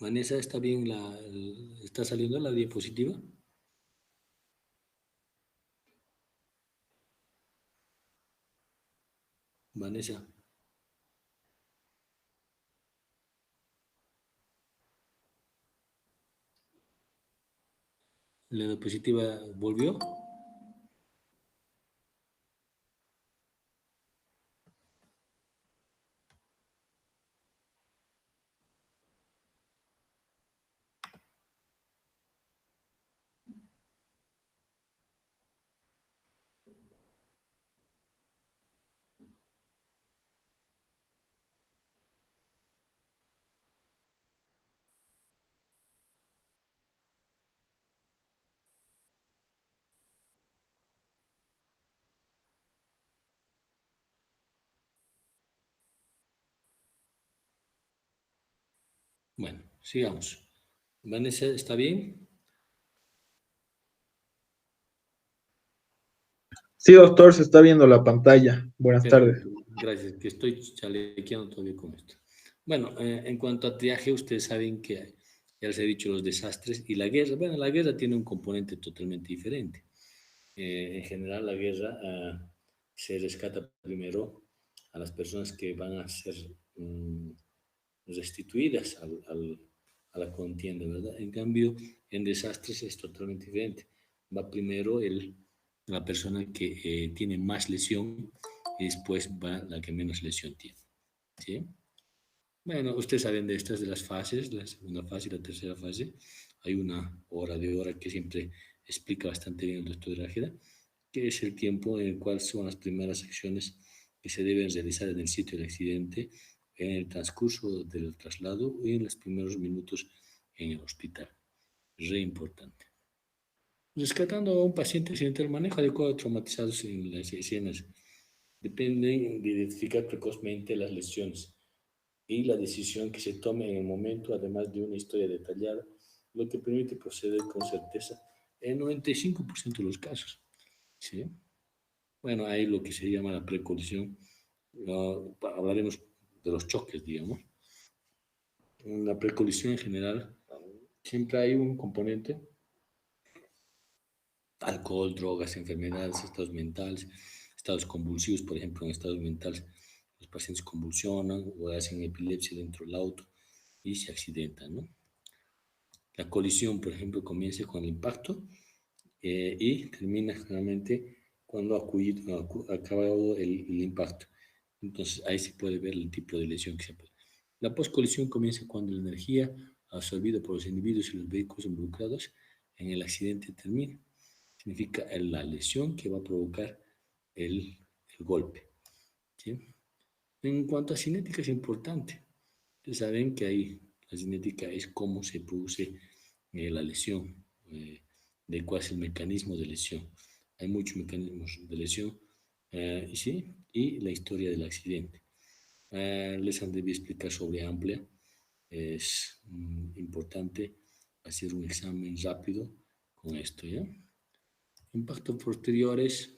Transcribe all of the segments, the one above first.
Vanessa, ¿está bien está saliendo la diapositiva? Vanessa. ¿La diapositiva volvió? Bueno, sigamos. Vanessa, ¿está bien? Sí, doctor, se está viendo la pantalla. Buenas tardes. Perfecto, gracias, que estoy chalequeando todavía con esto. Bueno, en cuanto a triaje, ustedes saben que ya les he dicho los desastres y la guerra. Bueno, la guerra tiene un componente totalmente diferente. En general, la guerra se rescata primero a las personas que van a ser restituidas a la contienda, ¿verdad? En cambio, en desastres es totalmente diferente. Va primero la persona que tiene más lesión y después va la que menos lesión tiene, ¿sí? Bueno, ustedes saben de estas de las fases, la segunda fase y la tercera fase. Hay una hora que siempre explica bastante bien el doctor Ágeda, que es el tiempo en el cual son las primeras acciones que se deben realizar en el sitio del accidente, en el transcurso del traslado y en los primeros minutos en el hospital. Re importante. Rescatando a un paciente accidental, manejo adecuado de traumatizados en las escenas. Dependen de identificar precozmente las lesiones y la decisión que se tome en el momento, además de una historia detallada, lo que permite proceder con certeza en 95% de los casos. ¿Sí? Bueno, hay lo que se llama la precolisión. Hablaremos de los choques, digamos. En la precolisión en general, siempre hay un componente: alcohol, drogas, enfermedades, estados mentales, estados convulsivos. Por ejemplo, en estados mentales los pacientes convulsionan o hacen epilepsia dentro del auto y se accidentan, ¿no? La colisión, por ejemplo, comienza con el impacto y termina generalmente cuando ha acabado el impacto. Entonces ahí se puede ver el tipo de lesión que se puede. La poscolisión comienza cuando la energía absorbida por los individuos y los vehículos involucrados en el accidente termina. Significa la lesión que va a provocar el golpe, ¿sí? En cuanto a cinética es importante. Ustedes saben que ahí la cinética es cómo se produce la lesión, de cuál es el mecanismo de lesión. Hay muchos mecanismos de lesión, ¿sí? Y la historia del accidente. Les han debido explicar sobre amplia. Es importante hacer un examen rápido con esto, ¿ya? Impactos posteriores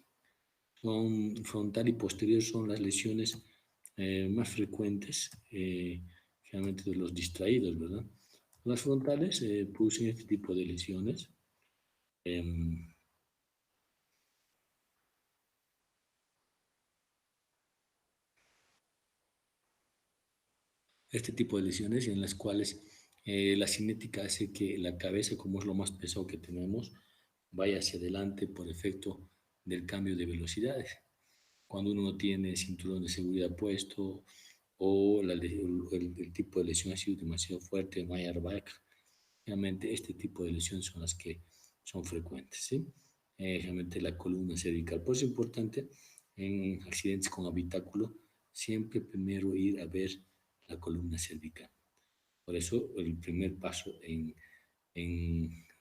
son frontal y posterior, son las lesiones más frecuentes, generalmente de los distraídos, ¿verdad? Las frontales producen este tipo de lesiones. Este tipo de lesiones en las cuales la cinética hace que la cabeza, como es lo más pesado que tenemos, vaya hacia adelante por efecto del cambio de velocidades. Cuando uno no tiene cinturón de seguridad puesto o el tipo de lesión ha sido demasiado fuerte, no hay airbag, realmente este tipo de lesiones son las que son frecuentes, ¿sí? Realmente la columna cervical. Por eso es importante en accidentes con habitáculo siempre primero ir a ver la columna cervical. Por eso el primer paso en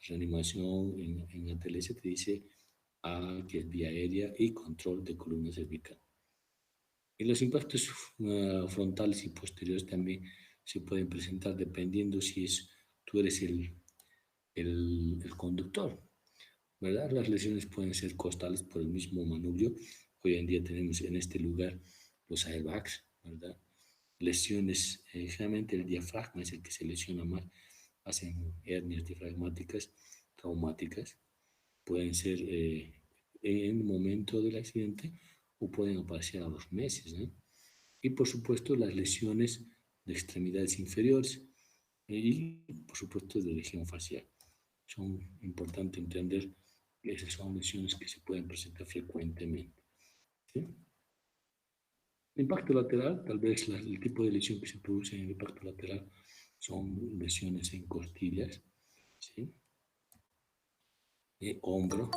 reanimación, en ATLS te dice que es vía aérea y control de columna cervical. Y los impactos frontales y posteriores también se pueden presentar dependiendo si tú eres el conductor, ¿verdad? Las lesiones pueden ser costales por el mismo manubrio. Hoy en día tenemos en este lugar los airbags, ¿verdad? Lesiones, generalmente el diafragma es el que se lesiona más, hacen hernias diafragmáticas traumáticas. Pueden ser en el momento del accidente o pueden aparecer a los meses, ¿no? Y por supuesto las lesiones de extremidades inferiores y por supuesto de región facial. Son importantes entender que esas son lesiones que se pueden presentar frecuentemente. ¿Sí? El impacto lateral, tal vez el tipo de lesión que se produce en el impacto lateral son lesiones en costillas, ¿sí? Hombro,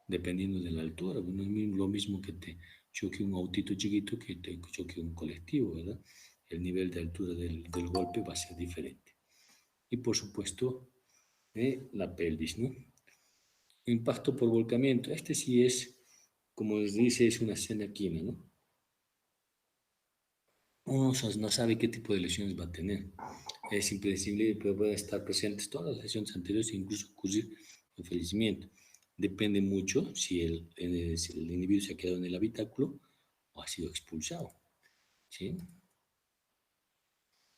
dependiendo de la altura. No es lo mismo que te choque un autito chiquito que te choque un colectivo, ¿verdad? El nivel de altura del golpe va a ser diferente. Y por supuesto, la pelvis, ¿no? Impacto por volcamiento. Este sí es, como les dice, es una escena química, ¿no? Uno no sabe qué tipo de lesiones va a tener. Es impredecible, pero pueden estar presentes todas las lesiones anteriores e incluso ocurrir un fallecimiento. Depende mucho si el individuo se ha quedado en el habitáculo o ha sido expulsado. ¿Sí?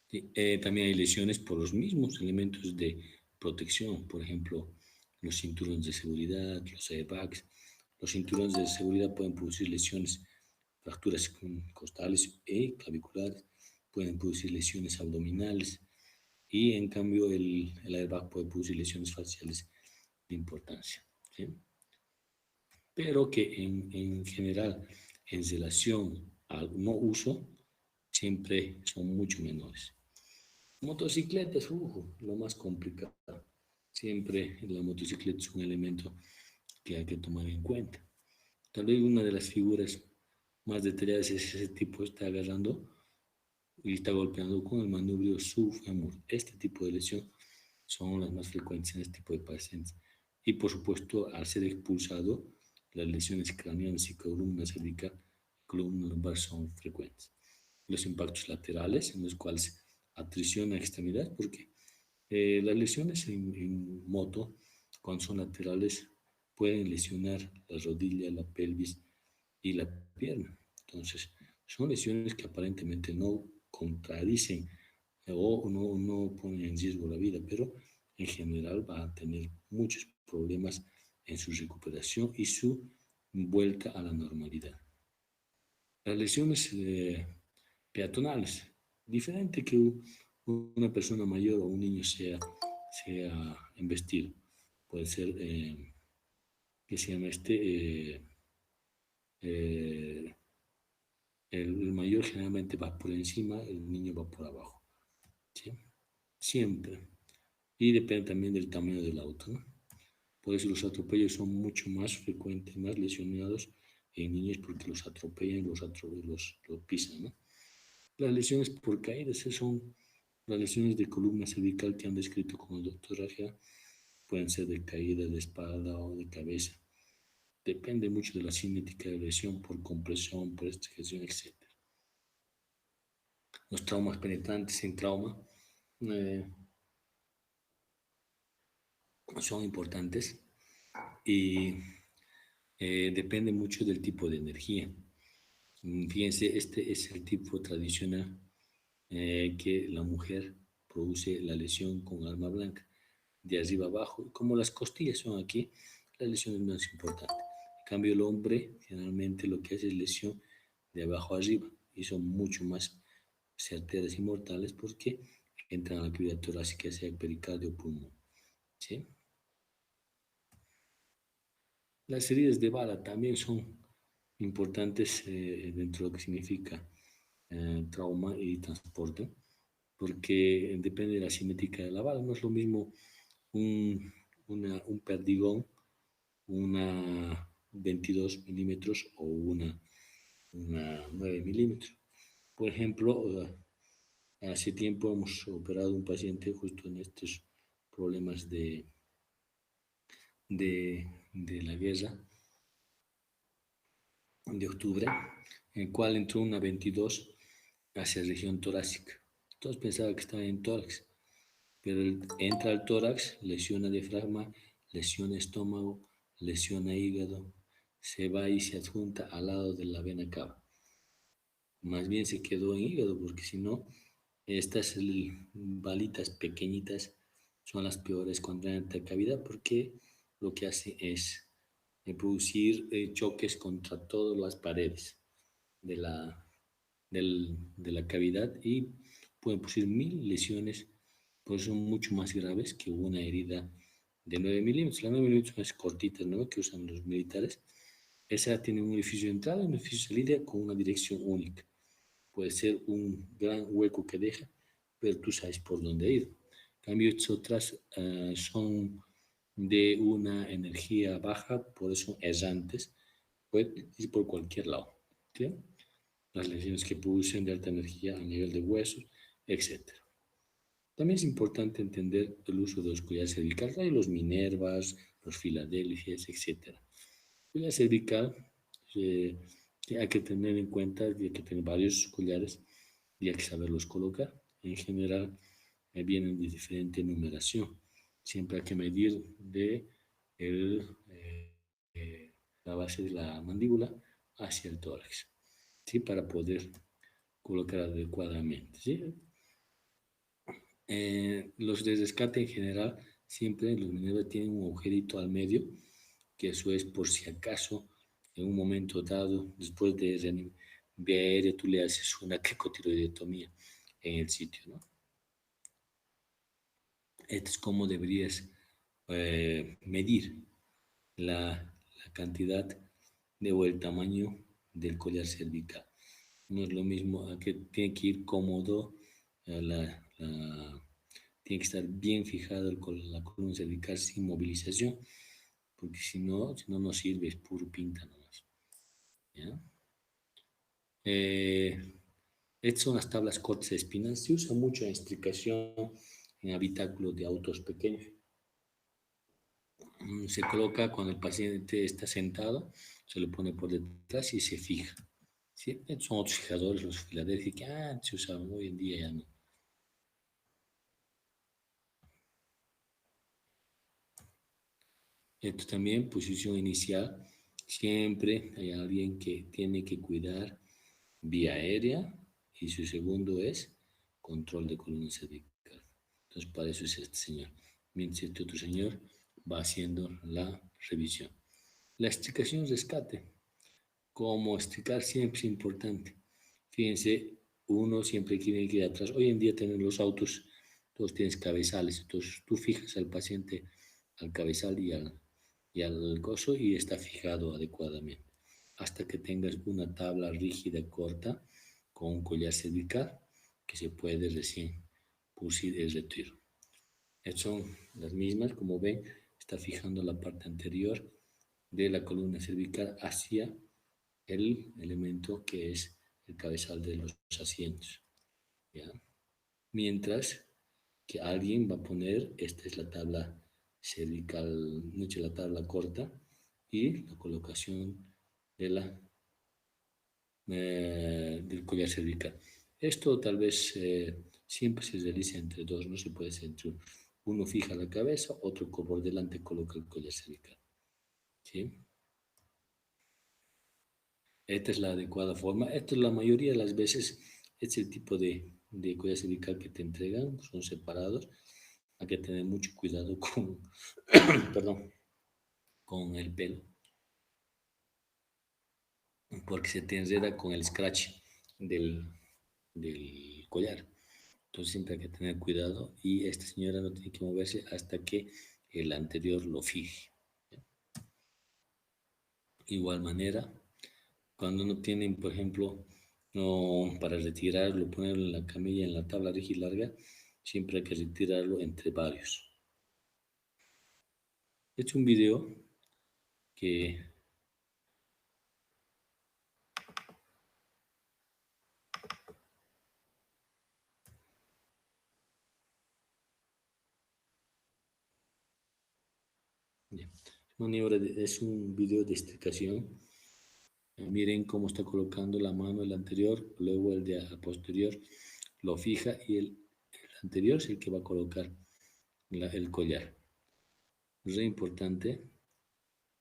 Sí, también hay lesiones por los mismos elementos de protección, por ejemplo, los cinturones de seguridad, los airbags. Los cinturones de seguridad pueden producir lesiones, fracturas costales y claviculares, pueden producir lesiones abdominales y en cambio el airbag puede producir lesiones faciales de importancia. ¿Sí? Pero que en general, en relación al no uso, siempre son mucho menores. Motocicletas, lo más complicado. Siempre la motocicleta es un elemento que hay que tomar en cuenta. Tal vez una de las figuras más detalladas es ese tipo está agarrando y está golpeando con el manubrio subfémur. Este tipo de lesión son las más frecuentes en este tipo de pacientes. Y por supuesto, al ser expulsado, las lesiones craneanas y columna cervical, columna lumbar son frecuentes. Los impactos laterales, en los cuales atriciona extremidad, porque las lesiones en moto, cuando son laterales, pueden lesionar la rodilla, la pelvis y la pierna. Entonces, son lesiones que aparentemente no contradicen o no ponen en riesgo la vida, pero en general va a tener muchos problemas en su recuperación y su vuelta a la normalidad. Las lesiones peatonales, diferente que una persona mayor o un niño sea embestido. Puede ser, que se llama eh, el mayor generalmente va por encima, el niño va por abajo. ¿Sí? Siempre. Y depende también del tamaño del auto, ¿no? Por eso los atropellos son mucho más frecuentes, más lesionados en niños porque los atropellan, los pisan, ¿no? Las lesiones por caídas son las lesiones de columna cervical que han descrito con el doctor Raja. Pueden ser de caída de espalda o de cabeza. Depende mucho de la cinética de lesión por compresión, por extensión, etc. Los traumas penetrantes en trauma eh, son importantes y depende mucho del tipo de energía. Fíjense, este es el tipo tradicional que la mujer produce la lesión con arma blanca, de arriba abajo. Como las costillas son aquí, la lesión es más importante. En cambio, el hombre generalmente lo que hace es lesión de abajo arriba y son mucho más certeras y mortales porque entran a la actividad torácica, sea pericardio o pulmón. ¿Sí? Las heridas de bala también son importantes dentro de lo que significa trauma y transporte, porque depende de la cinética de la bala. No es lo mismo un perdigón, una 22 milímetros o una 9 milímetros. Por ejemplo, hace tiempo hemos operado un paciente justo en estos problemas de la guerra de octubre, en el cual entró una 22 hacia la región torácica. Todos pensaban que estaba en tórax, pero entra al tórax, lesiona diafragma, lesiona estómago, lesiona hígado, se va y se adjunta al lado de la vena cava. Más bien se quedó en hígado, porque si no, estas balitas pequeñitas son las peores contra la cavidad porque lo que hace es producir choques contra todas las paredes de de la cavidad y pueden producir 1000 lesiones, pues son mucho más graves que una herida de 9 milímetros. La 9 milímetros es cortita, ¿no? Que usan los militares. Esa tiene un orificio de entrada y un orificio de salida con una dirección única. Puede ser un gran hueco que deja, pero tú sabes por dónde ir. En cambio, estas otras son de una energía baja, por eso errantes, pueden ir por cualquier lado. ¿Sí? Las lesiones que producen de alta energía a nivel de huesos, etc. También es importante entender el uso de los collares cervicales. Hay los Minervas, los Filadelfias, etc. Collar cervical, eh, hay que tener en cuenta que hay que tener varios collares y hay que saberlos colocar. En general, vienen de diferente numeración. Siempre hay que medir de el, la base de la mandíbula hacia el tórax, ¿sí? Para poder colocar adecuadamente, ¿sí? Los de rescate en general, siempre los mineros tienen un agujerito al medio, que eso es por si acaso, en un momento dado, después de vía aérea, tú le haces una cricotiroidectomía en el sitio, ¿no? Esto es como deberías medir la cantidad o el tamaño del collar cervical. No es lo mismo, que tiene que ir cómodo, tiene que estar bien fijado la columna cervical sin movilización, porque si no sirve, es puro pinta nomás. ¿Ya? Estas son las tablas cortas de espinas. Se usa mucho en explicación en habitáculos de autos pequeños. Se coloca cuando el paciente está sentado, se lo pone por detrás y se fija. ¿Sí? Estos son otros fijadores, los Filadelfia, que se usaban, hoy en día ya no. Esto también, posición inicial. Siempre hay alguien que tiene que cuidar vía aérea y su segundo es control de columna cervical. Entonces, para eso es este señor. Mientras este otro señor va haciendo la revisión. La extricación rescate. Cómo extricar siempre es importante. Fíjense, uno siempre tiene que ir atrás. Hoy en día tienen los autos, todos tienes cabezales. Entonces, tú fijas al paciente al cabezal y al coso y está fijado adecuadamente. Hasta que tengas una tabla rígida corta con un collar cervical que se puede recién pusir el retiro. Estas son las mismas, como ven, está fijando la parte anterior de la columna cervical hacia el elemento que es el cabezal de los asientos. ¿Ya? Mientras que alguien va a poner, esta es la tabla cervical, mucho la tabla corta, y la colocación de del collar cervical. Esto tal vez siempre se realiza entre dos, no se puede hacer entre uno. Uno fija la cabeza, otro por delante coloca el collar cervical. ¿Sí? Esta es la adecuada forma. Esto es la mayoría de las veces, es el tipo de collar cervical que te entregan, son separados. Hay que tener mucho cuidado con, perdón, con el pelo, porque se te enreda con el scratch del collar. Entonces siempre hay que tener cuidado y esta señora no tiene que moverse hasta que el anterior lo fije. Igual manera, cuando no tienen, por ejemplo, no, para retirarlo, ponerlo en la camilla, en la tabla rígida larga, siempre hay que retirarlo entre varios. He hecho un video que es un video de explicación. Miren cómo está colocando la mano el anterior, luego el de posterior lo fija y el anterior es el que va a colocar el collar. Es re importante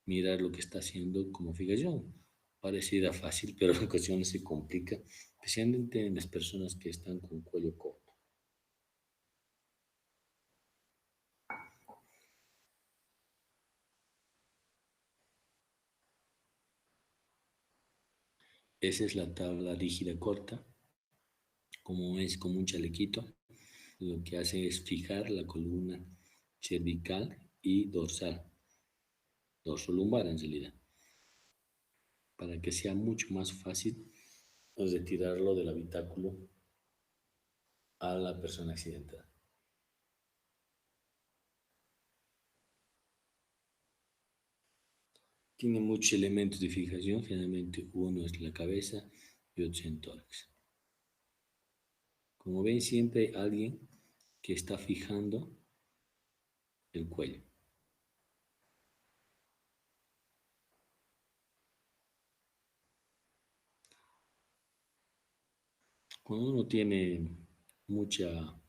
mirar lo que está haciendo como fijación. Pareciera fácil, pero en ocasiones se complica, especialmente en las personas que están con cuello corto. Esa es la tabla rígida corta, como es como un chalequito. Lo que hace es fijar la columna cervical y dorsal, dorso-lumbar en realidad, para que sea mucho más fácil retirarlo del habitáculo a la persona accidentada. Tiene muchos elementos de fijación, generalmente uno es la cabeza y otro es el tórax. Como ven, siempre hay alguien que está fijando el cuello. Cuando uno tiene mucha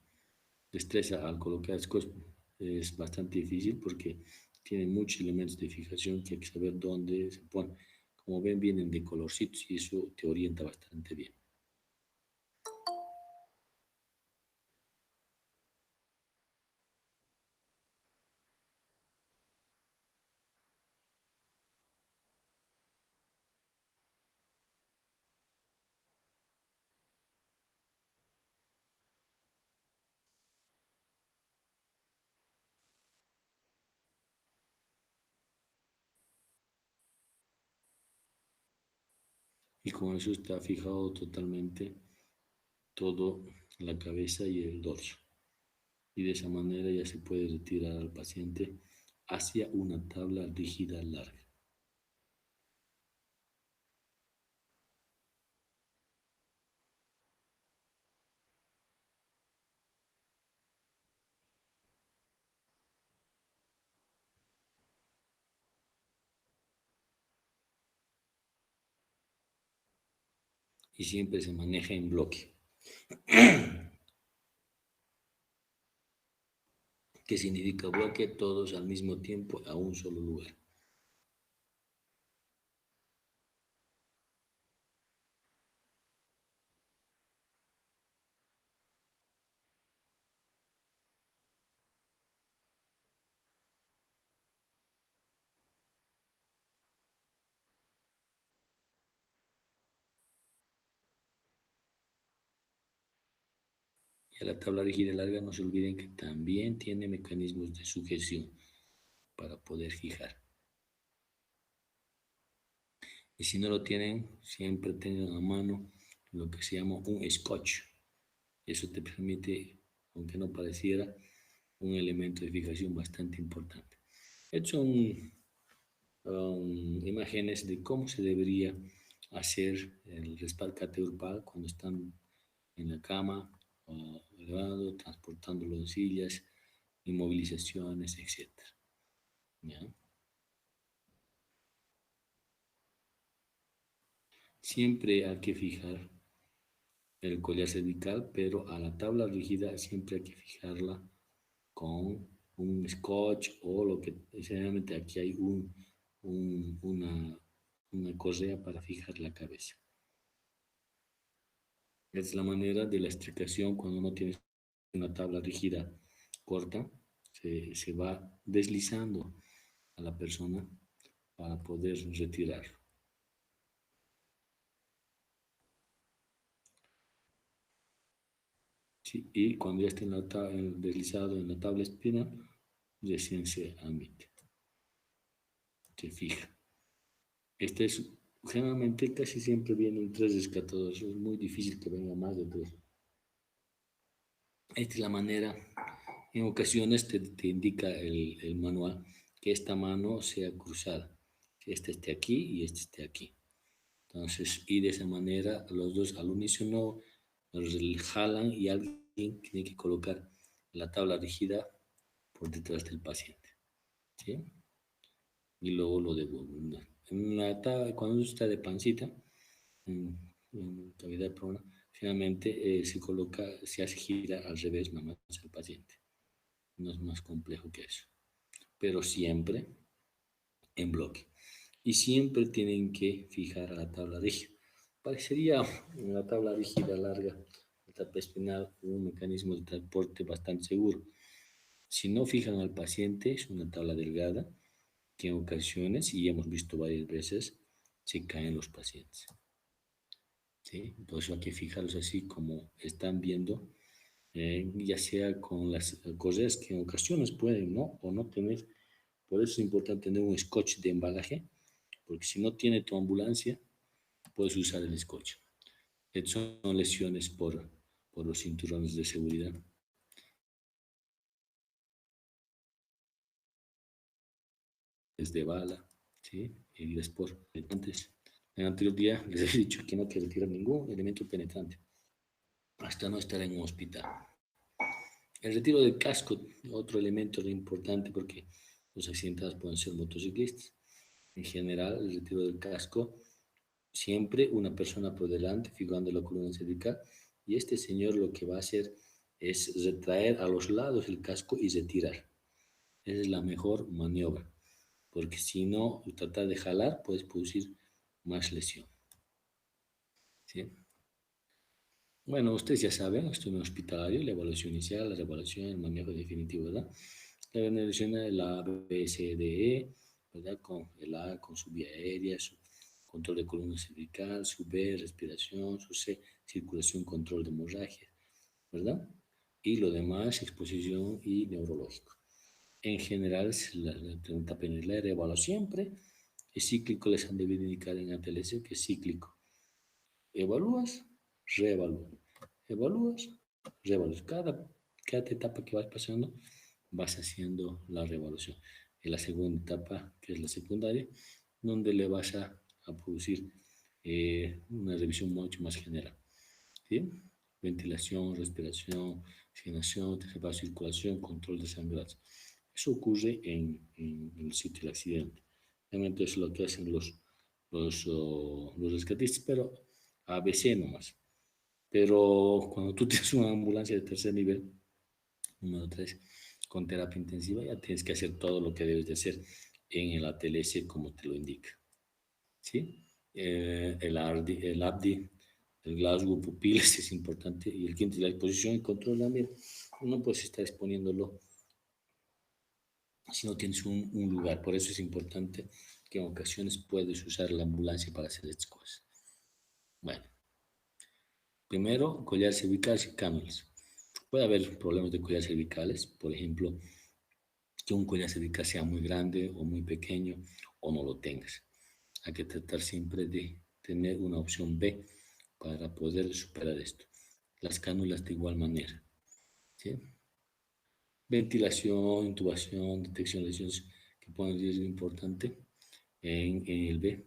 destreza al colocar las cosas, es bastante difícil porque tiene muchos elementos de fijación que hay que saber dónde se pone. Como ven, vienen de colorcitos y eso te orienta bastante bien. Y con eso está fijado totalmente todo la cabeza y el dorso. Y de esa manera ya se puede retirar al paciente hacia una tabla rígida larga. Y siempre se maneja en bloque. ¿Qué significa bloque? Todos al mismo tiempo a un solo lugar. Y a la tabla rígida larga no se olviden que también tiene mecanismos de sujeción para poder fijar. Y si no lo tienen, siempre tengan a mano lo que se llama un scotch. Eso te permite, aunque no pareciera, un elemento de fijación bastante importante. Estas son imágenes de cómo se debería hacer el respaldo cateurpal cuando están en la cama, elevado, transportándolo en sillas, inmovilizaciones, etc. ¿Ya? Siempre hay que fijar el collar cervical, pero a la tabla rígida siempre hay que fijarla con un scotch o lo que generalmente aquí hay una correa para fijar la cabeza. Es la manera de la estricación cuando uno tiene una tabla rígida corta, se va deslizando a la persona para poder retirarlo. Sí, y cuando ya está deslizado en la tabla espinal, recién se admite, se fija. Este es, generalmente casi siempre vienen tres rescatadores, es muy difícil que venga más de tres. Esta es la manera, en ocasiones te indica el manual que esta mano sea cruzada, que este esté aquí y este esté aquí. Entonces, y de esa manera los dos al unísono jalan y alguien tiene que colocar la tabla rígida por detrás del paciente, ¿sí? Y luego lo devuelven. Cuando uno está de pancita, en cavidad prona, finalmente se coloca, se hace gira al revés nada más al paciente. No es más complejo que eso. Pero siempre en bloque. Y siempre tienen que fijar a la tabla rígida. Parecería una tabla rígida larga, la tapa espinal, un mecanismo de transporte bastante seguro. Si no fijan al paciente, es una tabla delgada que en ocasiones, y hemos visto varias veces, se caen los pacientes. ¿sí? Por eso hay que fijarlos así como están viendo, ya sea con las cosas que en ocasiones pueden, ¿no? O no tener. Por eso es importante tener un scotch de embalaje, porque si no tiene tu ambulancia, puedes usar el scotch. Estas son lesiones por los cinturones de seguridad. Es de bala, ¿sí? Heridas por penetrantes. En el anterior día les he dicho que no hay que retirar ningún elemento penetrante hasta no estar en un hospital. El retiro del casco, otro elemento importante porque los accidentados pueden ser motociclistas. En general, el retiro del casco, siempre una persona por delante, figurando la columna cervical, y este señor lo que va a hacer es retraer a los lados el casco y retirar. Esa es la mejor maniobra, porque si no, tratar de jalar puedes producir más lesión. ¿Sí? Bueno, ustedes ya saben, estoy en un hospitalario, la evaluación inicial, la revaluación, el manejo definitivo, ¿verdad? La evaluación de la ABCDE, ¿verdad? Con el A, con su vía aérea, su control de columna cervical, su B, respiración, su C, circulación, control de hemorragia, ¿verdad? Y lo demás, exposición y neurológico. En general, la pregunta penal, la reevaluación siempre es cíclico, les han debido indicar en ATLS que es cíclico. Evalúas, reevalúas. Evalúas, reevalúas. Cada etapa que vas pasando, vas haciendo la reevaluación. En la segunda etapa, que es la secundaria, donde le vas a producir una revisión mucho más general. ¿Sí? Ventilación, respiración, oxigenación, circulación, control de sangrados. Eso ocurre en el sitio del accidente. Realmente es lo que hacen los rescatistas, pero a veces nomás. Pero cuando tú tienes una ambulancia de tercer nivel, número 3, con terapia intensiva, ya tienes que hacer todo lo que debes de hacer en el ATLS como te lo indica. ¿Sí? El ABDI, el Glasgow pupilas es importante, y el quinto es la exposición y control también. No puedes estar exponiéndolo si no tienes un lugar. Por eso es importante que en ocasiones puedes usar la ambulancia para hacer estas cosas. Bueno, primero, collar cervicales y cánulas. Puede haber problemas de collar cervicales, por ejemplo, que un collar cervical sea muy grande o muy pequeño o no lo tengas. Hay que tratar siempre de tener una opción B para poder superar esto. Las cánulas de igual manera. ¿Sí? Ventilación, intubación, detección de lesiones que ponen riesgo importante en el B.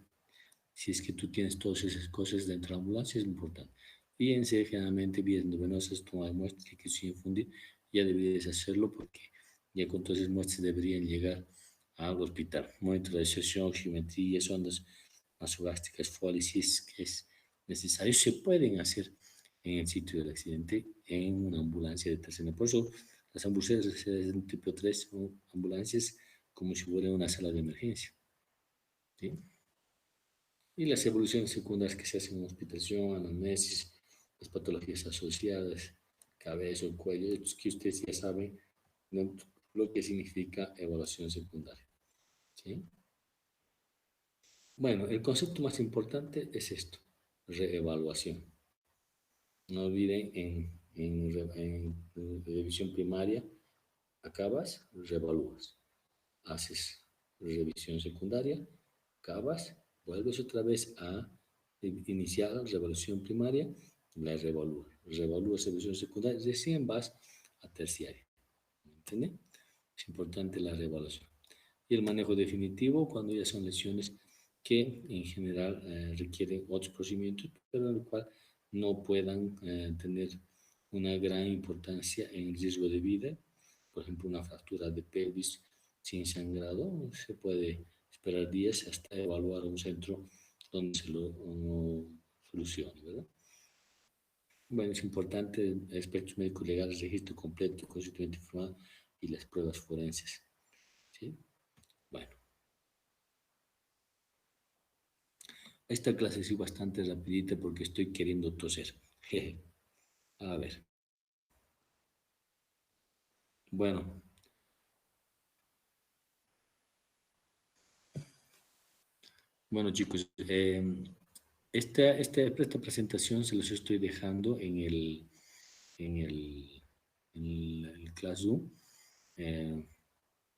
Si es que tú tienes todas esas cosas dentro de la ambulancia, es importante. Fíjense, generalmente vías venosas, toma de muestras, que sin infundir, ya deberías hacerlo porque ya con todas esas muestras deberían llegar al hospital. Monitorización, oximetría, sondas nasogástricas, Foley, si es que es necesario, se pueden hacer en el sitio del accidente en una ambulancia de tercer nivel. Por eso las ambulancias de tipo 3 son ambulancias como si fuera una sala de emergencia. ¿Sí? Y las evoluciones secundarias que se hacen en hospitalización, anamnesis, las patologías asociadas, cabeza o cuello, es que ustedes ya saben, ¿no?, lo que significa evaluación secundaria. ¿Sí? Bueno, el concepto más importante es esto, reevaluación. No olviden en revisión primaria, acabas, reevalúas. Haces revisión secundaria, acabas, vuelves otra vez a iniciar la revaluación primaria, la revalúas. Revalúas revisión secundaria, recién vas a terciaria. ¿Me entienden? Es importante la revaluación. Y el manejo definitivo cuando ya son lesiones que en general requieren otros procedimientos, pero en el cual no puedan tener una gran importancia en el riesgo de vida. Por ejemplo, una fractura de pelvis sin sangrado, se puede esperar días hasta evaluar un centro donde se lo solucione, ¿verdad? Bueno, es importante aspectos médicos legales, registro completo, consentimiento informado y las pruebas forenses. ¿Sí? Bueno, esta clase sí bastante rapidita porque estoy queriendo toser. A ver. Bueno, bueno chicos, Esta presentación se los estoy dejando en el Classroom.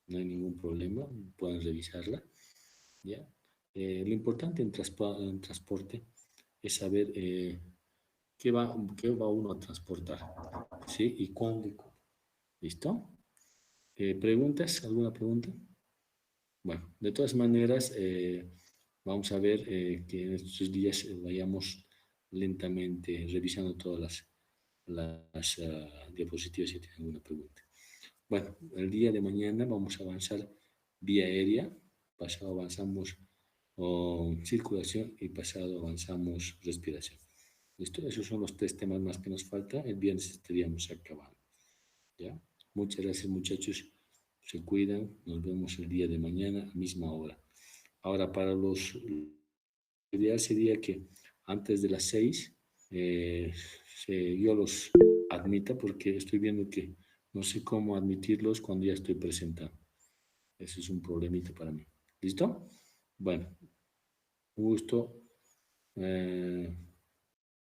No hay ningún problema, pueden revisarla. ¿Ya? Lo importante en transporte es saber qué va uno a transportar, ¿sí? Y cuándo. ¿Listo? ¿Preguntas? ¿Alguna pregunta? Bueno, de todas maneras, vamos a ver que en estos días vayamos lentamente revisando todas las diapositivas si tienen alguna pregunta. Bueno, el día de mañana vamos a avanzar vía aérea, pasado avanzamos circulación y pasado avanzamos respiración. ¿Listo? Esos son los 3 temas más que nos faltan. El viernes estaríamos acabando. ¿Ya? Muchas gracias, muchachos. Se cuidan. Nos vemos el día de mañana a misma hora. Ahora, lo ideal sería que antes de las 6 yo los admita porque estoy viendo que no sé cómo admitirlos cuando ya estoy presentando. Ese es un problemita para mí. ¿Listo? Bueno, un gusto.